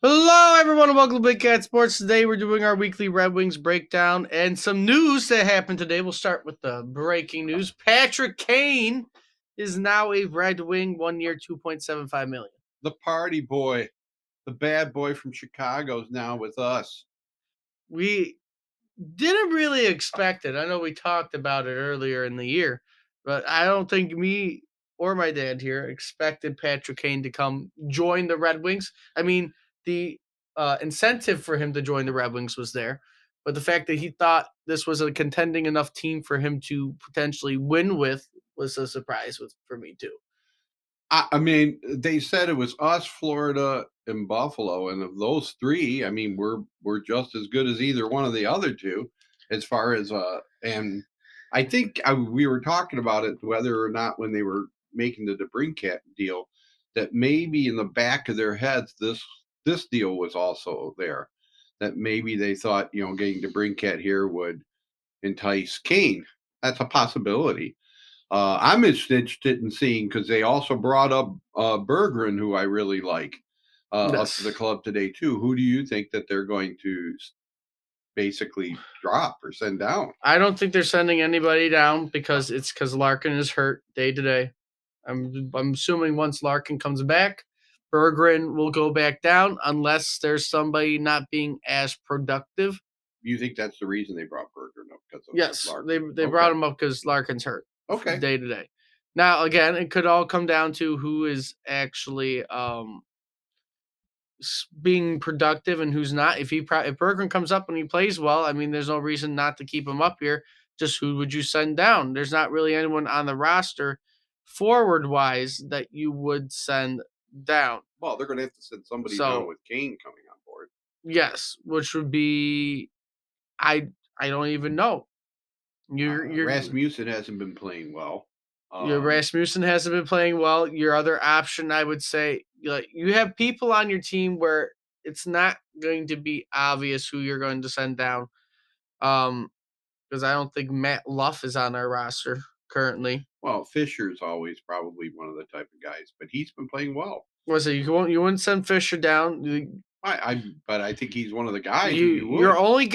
Hello, everyone, and welcome to Big Cat Sports. Today, we're doing our weekly Red Wings breakdown and some news that happened today. We'll start with the breaking news. Patrick Kane is now a Red Wing, 1 year, $2.75 million. The party boy, the bad boy from Chicago is now with us. We didn't really expect it. I know we talked about it earlier in the year, but I don't think me or my dad here expected Patrick Kane to come join the Red Wings. I mean, the incentive for him to join the Red Wings was there, but the fact that he thought this was a contending enough team for him to potentially win with was a surprise for me too. I mean, they said it was us, Florida, and Buffalo, and of those three, I mean, we're just as good as either one of the other two, as far as And I think we were talking about it whether or not when they were making the DeBrincat deal that maybe in the back of their heads this deal was also there, that maybe they thought getting DeBrincat here would entice Kane. That's a possibility. I'm interested in seeing because they also brought up Bergeron, who I really like, up to the Yes. club today too. Who do you think that they're going to basically drop or send down? I don't think they're sending anybody down because Larkin is hurt day to day. I'm assuming once Larkin comes back, Berggren will go back down unless there's somebody not being as productive. You think that's the reason they brought Bergeron up because of Yes, they Larkin? they brought Okay, him up because Larkin's hurt okay. day to day. Now again, it could all come down to who is actually being productive and who's not. If Berggren comes up and he plays well, I mean, there's no reason not to keep him up here. Just who would you send down? There's not really anyone on the roster forward wise that you would send down. Well, they're going to have to send somebody down So with Kane coming on board. yes, which would be I don't even know. You're Rasmussen hasn't been playing well. your Rasmussen hasn't been playing well. Your other option, I would say, like you have people on your team where it's not going to be obvious who you're going to send down. Um, because I don't think Matt Luff is on our roster currently. Well, Fisher's always probably one of the type of guys, but he's been playing well. Was it you wouldn't send Fisher down? But I think he's one of the guys You that you your would. only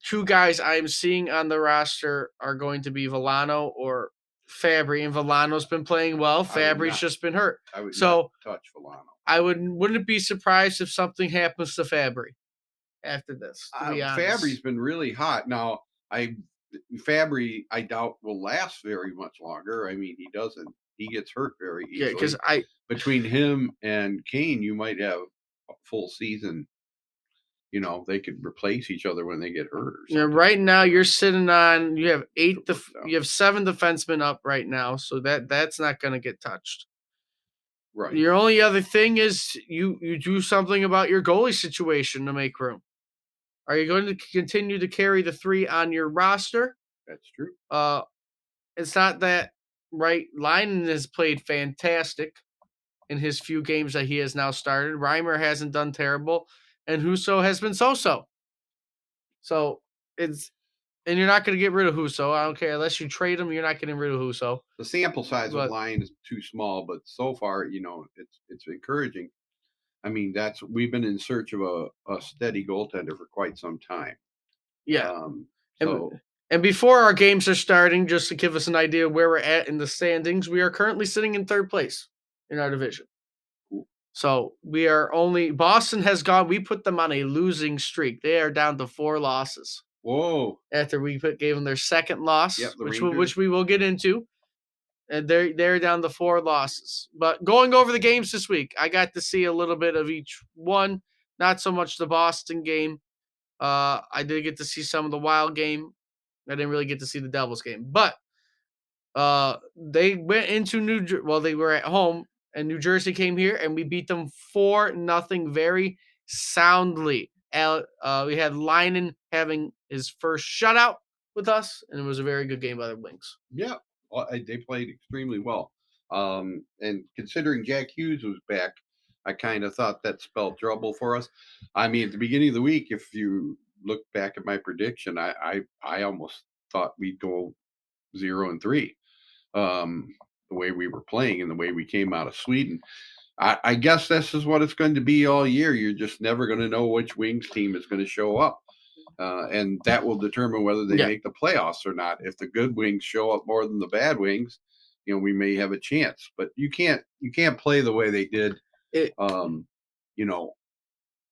two guys I'm seeing on the roster are going to be Villano or Fabry, and Villano's been playing well. I would Fabry's not. just been hurt. I would not So touch Villano. I wouldn't be surprised if something happens to Fabry after this, to be honest. Fabry's been really hot. Now, I Fabry, I doubt will last very much longer. I mean, he doesn't. He gets hurt very Yeah, because easily. I Between him and Kane, you might have a full season. They could replace each other when they get hurt or something. right now you're sitting on To work it out. you have seven defensemen up right now, so that's not going to get touched. Right. Your only other thing is you do something about your goalie situation to make room. Are you going to continue to carry the three on your roster? That's true. Uh, it's not that right. Lynon has played fantastic in his few games that he has now started. Reimer hasn't done terrible, and Huso has been so-so. So it's and you're not going to get rid of Huso. I don't care unless you trade him. You're not getting rid of Huso. The sample size of But line is too small, but so far, it's encouraging. I mean, that's we've been in search of a steady goaltender for quite some time. yeah, Um, and so and before our games are starting, just to give us an idea where we're at in the standings, we are currently sitting in third place in our division. So we are only Boston has gone. We put them on a losing streak. They are down to 4 losses whoa, after gave them their second yep, loss, the which Rangers. we will get into. And they're down to 4 losses. But going over the games this week, I got to see a little bit of each one. Not so much the Boston game. I did get to see some of the Wild game. I didn't really get to see the Devils game, but they went into well, they were at home, and New Jersey came here, and we beat them 4-0 very soundly. We had Lynon having his first shutout with us, and it was a very good game by the Wings. Yeah, well, they played extremely well. And considering Jack Hughes was back, I kind of thought that spelled trouble for us. I mean, at the beginning of the week, if you look back at my prediction, I almost thought we'd go 0-3. The way we were playing and the way we came out of Sweden. I guess this is what it's going to be all year. You're just never going to know which Wings team is going to show up. And that will determine whether they Yeah. make the playoffs or not. If the good Wings show up more than the bad Wings, we may have a chance. But you can't play the way they did, It, you know,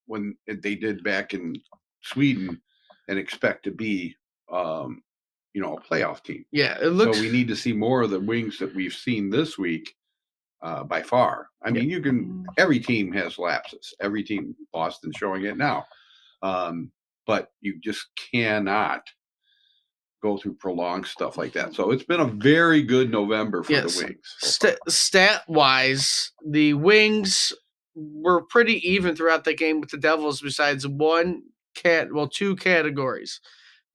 when they did back in Sweden and expect to be, a playoff team. yeah, it looks. So we need to see more of the Wings that we've seen this week. By far, I mean, every team has lapses. Every team, Boston's showing it now, but you just cannot go through prolonged stuff like that. So it's been a very good November for the Wings. Stat wise, the Wings were pretty even throughout the game with the Devils, besides two categories.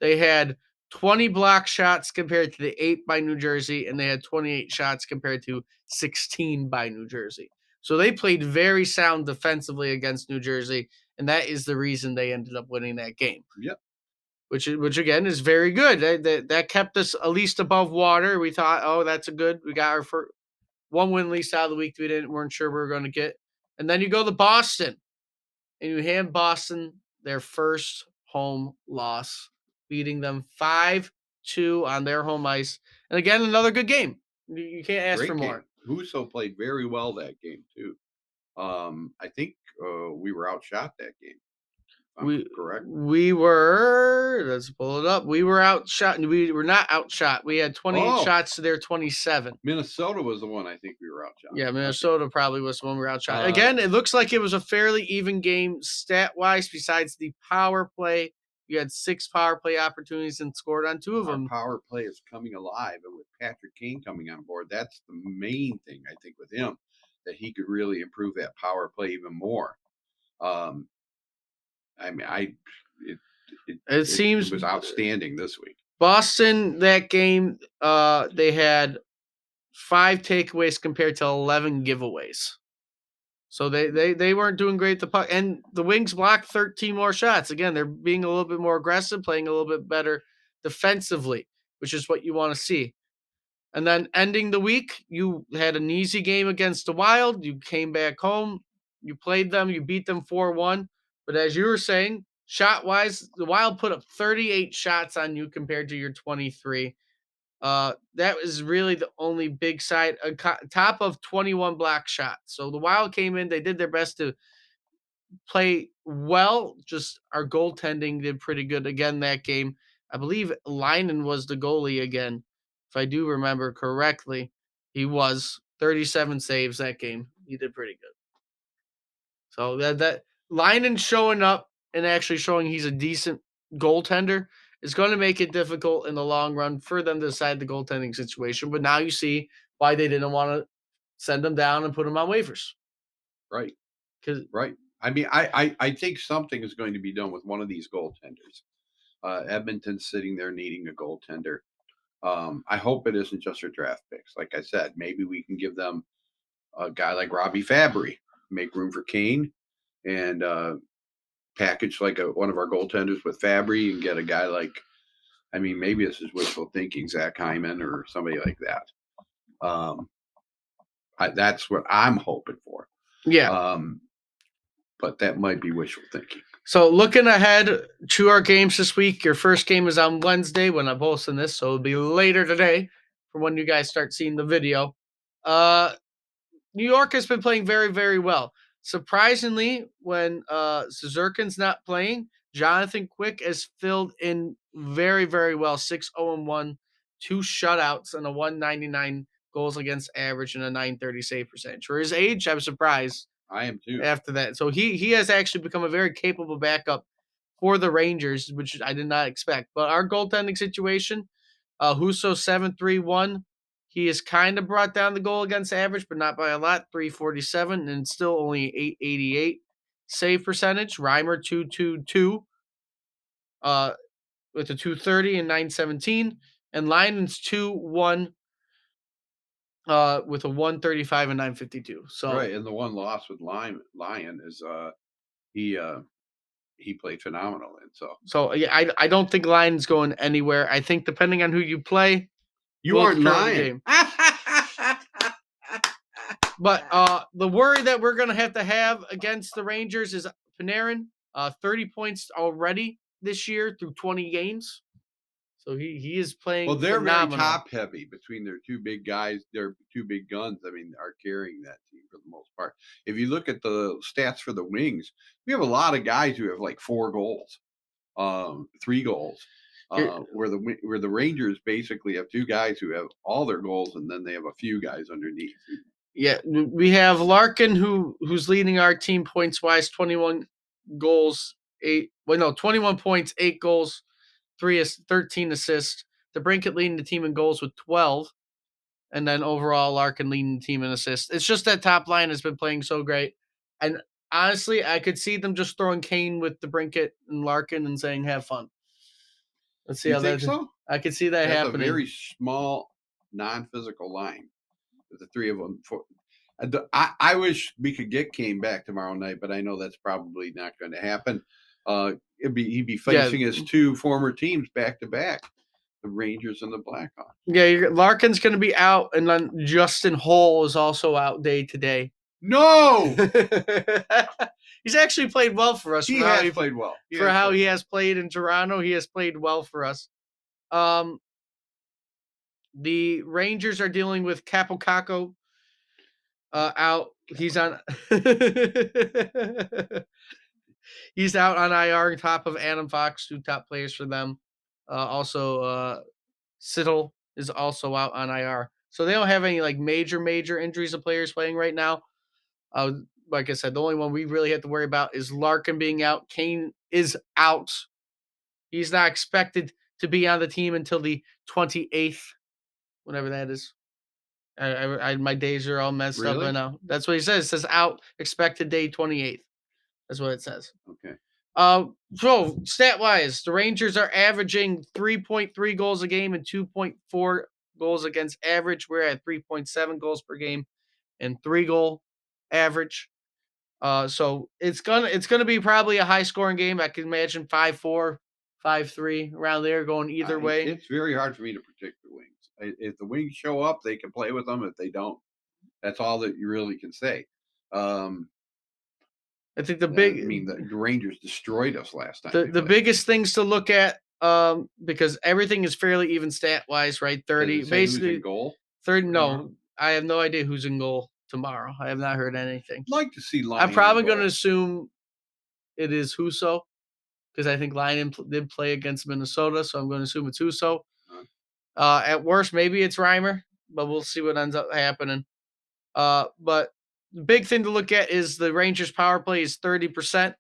They had 20 block shots compared to the 8 by New Jersey, and they had 28 shots compared to 16 by New Jersey. So they played very sound defensively against New Jersey, and that is the reason they ended up winning that game. Yep. Which again is very good. That kept us at least above water. We thought, oh, that's a good. We got our first one win at least out of the week. Weren't sure we were going to get. And then you go to Boston, and you hand Boston their first home loss, beating them 5-2 on their home ice. And again, another good game. You can't ask for more. Husso played very well that game too. I think we were outshot that game. Correct. We were. Let's pull it up. We were outshot. We were not outshot. We had 28 shots to their 27. Minnesota was the one I think we were outshot. Yeah, Minnesota probably was the one we were outshot. Again, it looks like it was a fairly even game stat-wise. Besides the power play, you had 6 power play opportunities and scored on 2 of them. Power play is coming alive, and with Patrick Kane coming on board, that's the main thing I think with him, that he could really improve that power play even more. I mean, it seems it was outstanding this week. Boston, that game, they had 5 takeaways compared to 11 giveaways. So they weren't doing great at the puck. And the Wings blocked 13 more shots. Again, they're being a little bit more aggressive, playing a little bit better defensively, which is what you want to see. And then ending the week, you had an easy game against the Wild. You came back home. You played them. You beat them 4-1. But as you were saying, shot-wise, the Wild put up 38 shots on you compared to your 23. That was really the only big side, top of 21 block shots. So the Wild came in, they did their best to play well. Just our goaltending did pretty good again that game. I believe Leinen was the goalie again, if I do remember correctly. He was 37 saves that game. He did pretty good. So that Leinen showing up and actually showing he's a decent goaltender is going to make it difficult in the long run for them to decide the goaltending situation. But now you see why they didn't want to send him down and put him on waivers. Right. Right. I mean, I think something is going to be done with one of these goaltenders. Edmonton's sitting there needing a goaltender. I hope it isn't just their draft picks. Like I said, maybe we can give them a guy like Robbie Fabry, make room for Kane, and package like one of our goaltenders with Fabry and get a guy like, I mean, maybe this is wishful thinking, Zach Hyman or somebody like that. That's what I'm hoping for. Yeah. But that might be wishful thinking. So looking ahead to our games this week, your first game is on Wednesday when I'm posting this, so it'll be later today from when you guys start seeing the video. New York has been playing very, very well. Surprisingly, when Suzerkin's not playing, Jonathan Quick has filled in very, very well. 6-0-1, 2 shutouts, and a 199 goals against average and a 930 save percentage. For his age, I'm surprised. I am too. After that. So he has actually become a very capable backup for the Rangers, which I did not expect. But our goaltending situation, Husso 7-3-1. He has kind of brought down the goal against average, but not by a lot, 347, and still only 888 save percentage. Reimer 2-2-2 with a 230 and 917. And Leinen's 2-1 with a 135 and 952. So right, and the one loss with Lyon is he played phenomenal, and so yeah, I don't think Lyon's going anywhere. I think depending on who you play, you aren't lying. But the worry that we're going to have against the Rangers is Panarin. 30 points already this year through 20 games. So he is Well, playing they're very phenomenal. top heavy between their two big guys. Their two big guns, I mean, are carrying that team for the most part. If you look at the stats for the Wings, we have a lot of guys who have like 4 goals, 3 goals. Where the Rangers basically have 2 guys who have all their goals, and then they have a few guys underneath. Yeah, we have Larkin who's leading our team points wise, 21 goals, 21 points, 8 goals, 13 assists. The Brinkett leading the team in goals with 12, and then overall Larkin leading the team in assists. It's just that top line has been playing so great, and honestly, I could see them just throwing Kane with the Brinkett and Larkin and saying, "Have fun." Let's see You how think that. so? I could see that That's happening. a very small, non-physical line. The 3 of them. I wish we could get Kane back tomorrow night, but I know that's probably not going to happen. He'd be facing his 2 former teams back to back, the Rangers and the Blackhawks. Yeah, Larkin's going to be out, and then Justin Holl is also out day to day. No, he's actually played well for us. He has played well for how he has played in Toronto. He has played well for us. The Rangers are dealing with Capocacco out. He's on. He's out on IR on top of Adam Fox, 2 top players for them. Also, Siddle is also out on IR. So they don't have any like major injuries of players playing right now. Like I said, the only one we really have to worry about is Larkin being out. Kane is out. He's not expected to be on the team until the 28th, whatever that is. My days are all messed up right now. That's what he says. It says out, expected day 28th. That's what it says. Okay. So stat wise, the Rangers are averaging 3.3 goals a game and 2.4 goals against average. We're at 3.7 goals per game and 3-goal average. So it's gonna be probably a high scoring game. I can imagine 5-4, 5-3 around there going either way. It's very hard for me to predict the Wings. If the Wings show up, they can play with them. If they don't, that's all that you really can say. I think the Rangers destroyed us last time. The biggest things to look at, because everything is fairly even stat wise, right? 30, basically goal. 30. No, I have no idea who's in goal tomorrow. I have not heard anything. I'd like to see Larkin. I'm probably going to assume it is Husso because I think Larkin did play against Minnesota, so I'm going to assume it's Husso. At worst, maybe it's Reimer, but we'll see what ends up happening. But the big thing to look at is the Rangers' power play is 30%.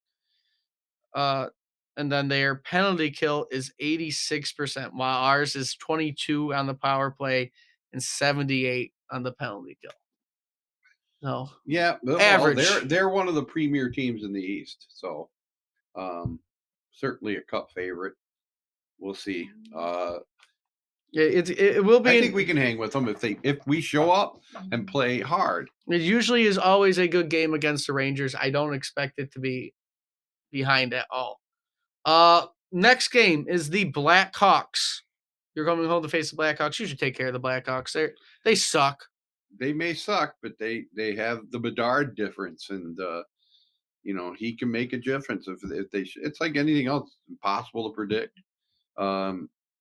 And then their penalty kill is 86%, while ours is 22 on the power play and 78 on the penalty kill. No. Yeah, average. They're one of the premier teams in the East, so certainly a cup favorite. We'll see. It will be. I think we can hang with them if we show up and play hard. It usually is always a good game against the Rangers. I don't expect it to be behind at all. Next game is the Blackhawks. You're coming home to face the Blackhawks. You should take care of the Blackhawks. They suck. They may suck, but they have the Bedard difference, and he can make a difference if they. It's like anything else; it's impossible to predict.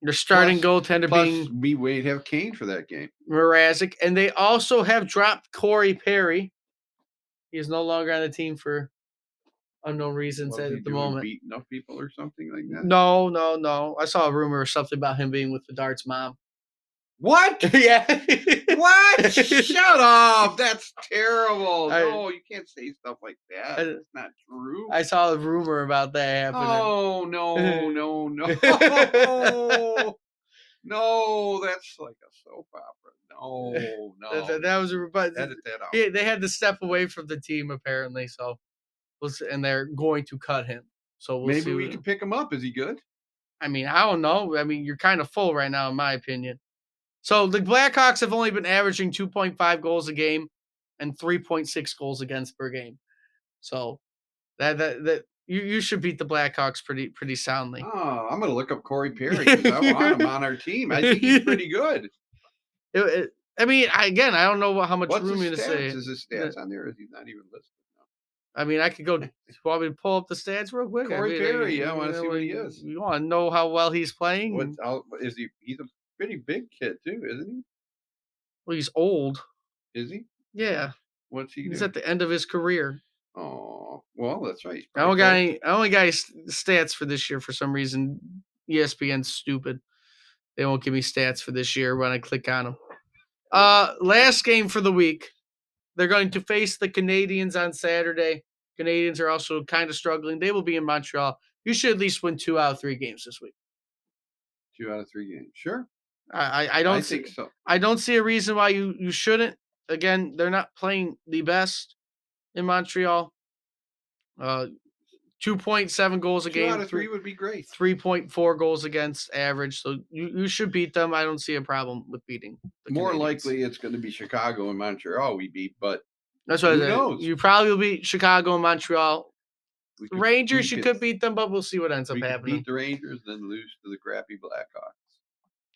Their starting goaltender being we wait have Kane for that game. Mrazek, and they also have dropped Corey Perry. He is no longer on the team for unknown reasons at the moment. Beating up people or something like that? No. I saw a rumor or something about him being with Bedard's mom. What? Yeah. What? Shut up. That's terrible. No, you can't say stuff like that. It's not true. I saw a rumor about that happening. Oh, no. No, that's like a soap opera. No. That was but edit that out. They had to step away from the team apparently, so and they're going to cut him. So maybe we can pick him up. Is he good? I mean, I don't know. I mean, you're kind of full right now, in my opinion. So the Blackhawks have only been averaging 2.5 goals a game and 3.6 goals against per game. So that you should beat the Blackhawks pretty soundly. Oh, I'm going to look up Corey Perry because I want him on our team. I think he's pretty good. I mean, again, I don't know how much What's room his you're gonna stats? say. Is his stats on there? Or is he not even listed? No. I mean, I could go. Want me to pull up the stats real quick? I Corey mean, Perry. Yeah, I want to see what he you is. want to know how well he's What? playing? How is he? He's a pretty big kid too, isn't Well, he's old. he? Is he? Yeah, What's he he's do? at the end of his career. Oh, well, that's right. He's I probably only got close. any, I only got his stats for this year for some reason. ESPN's stupid. They won't give me stats for this year when I click on them. Last game for the week. They're going to face the Canadians on Saturday. Canadians are also kind of struggling. They will be in Montreal. You should at least win 2 out of 3 games this week. 2 out of 3 games. Sure. I I don't see think so. I don't see a reason why you shouldn't. Again, they're not playing the best in Montreal. 2.7 goals a 2 out game, of 3 would be great. 3.4 goals against average. So you should beat them. I don't see a problem with beating the More Canadians. likely it's going to be Chicago and Montreal we beat, but That's what who I said. knows? You probably will beat Chicago and Montreal. We Rangers, you could could beat them, but we'll see what ends up we could happening. beat the Rangers, then lose to the crappy Blackhawks.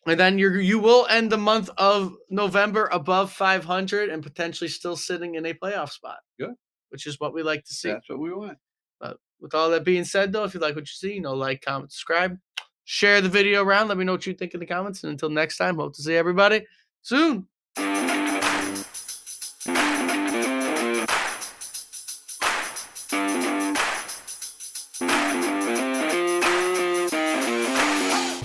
And then you will end the month of November above 500 and potentially still sitting in a playoff spot. Good. Which is what we like to see. That's what we want. But with all that being said, though, if you like what you see, like, comment, subscribe, share the video around. Let me know what you think in the comments. And until next time, hope to see everybody soon.